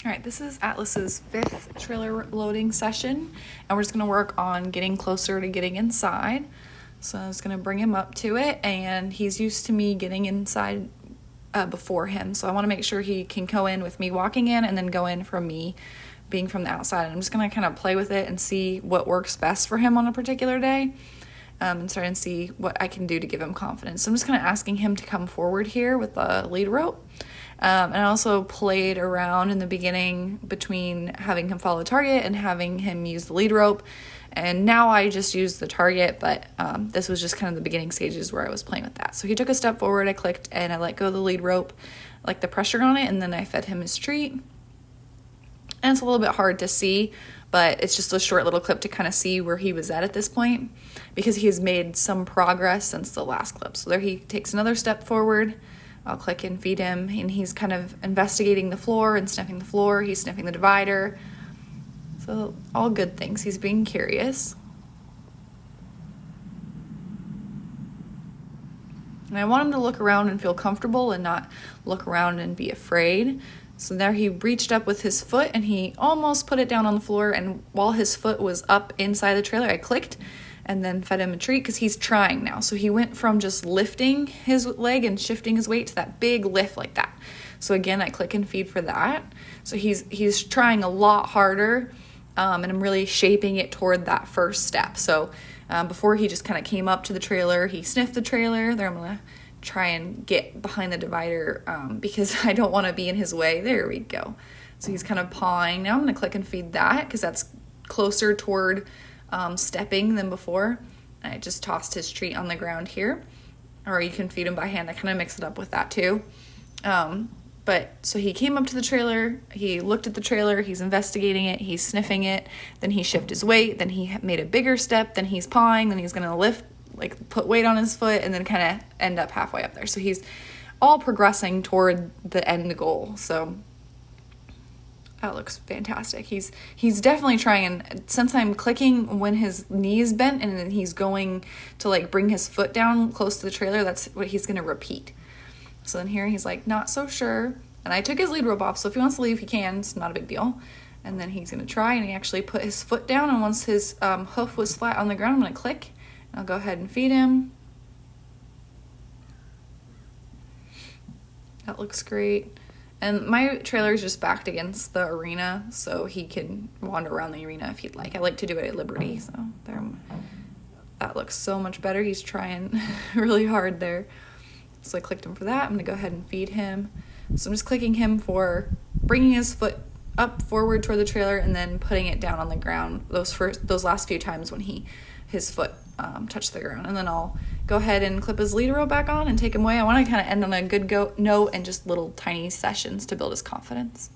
All right, this is Atlas's 5th trailer loading session, and we're just gonna work on getting closer to getting inside. So I was gonna bring him up to it, and he's used to me getting inside before him. So I wanna make sure he can go in with me walking in and then go in from me being from the outside. And I'm just gonna kind of play with it and see what works best for him on a particular day. And try and see what I can do to give him confidence. So I'm just kind of asking him to come forward here with the lead rope. And I also played around in the beginning between having him follow the target and having him use the lead rope. And now I just use the target, but this was just kind of the beginning stages where I was playing with that. So he took a step forward, I clicked, and I let go of the lead rope, like the pressure on it, and then I fed him his treat. And it's a little bit hard to see, but it's just a short little clip to kind of see where he was at this point, because he has made some progress since the last clip. So there he takes another step forward. I'll click and feed him, and he's kind of investigating the floor and sniffing the floor. He's sniffing the divider. So all good things. He's being curious. And I want him to look around and feel comfortable and not look around and be afraid. So there he reached up with his foot and he almost put it down on the floor, and while his foot was up inside the trailer, I clicked and then fed him a treat because he's trying now. So he went from just lifting his leg and shifting his weight to that big lift like that. So again, I click and feed for that. So he's trying a lot harder, and I'm really shaping it toward that first step. So before he just kind of came up to the trailer, he sniffed the trailer. There I'm gonna try and get behind the divider because I don't want to be in his way. There we go. So he's kind of pawing. Now I'm gonna click and feed that because that's closer toward stepping than before. I just tossed his treat on the ground here, or you can feed him by hand. I kind of mix it up with that too. But so he came up to the trailer, he looked at the trailer, he's investigating it, he's sniffing it, then he shifted his weight, then he made a bigger step, then he's pawing, then he's gonna lift, like put weight on his foot, and then kind of end up halfway up there. So he's all progressing toward the end goal. So that looks fantastic. He's definitely trying, and since I'm clicking when his knee is bent and then he's going to like bring his foot down close to the trailer, that's what he's gonna repeat. So then here he's like not so sure, and I took his lead rope off, so if he wants to leave he can, it's not a big deal. And then he's gonna try, and he actually put his foot down, and once his hoof was flat on the ground, I'm gonna click and I'll go ahead and feed him. That looks great. And my trailer is just backed against the arena, so he can wander around the arena if he'd like. I like to do it at Liberty, so there. That looks so much better. He's trying really hard there. So I clicked him for that. I'm gonna go ahead and feed him. So I'm just clicking him for bringing his foot up forward toward the trailer and then putting it down on the ground those last few times when his foot touched the ground. And then I'll go ahead and clip his lead rope back on and take him away. I want to kind of end on a good note and just little tiny sessions to build his confidence.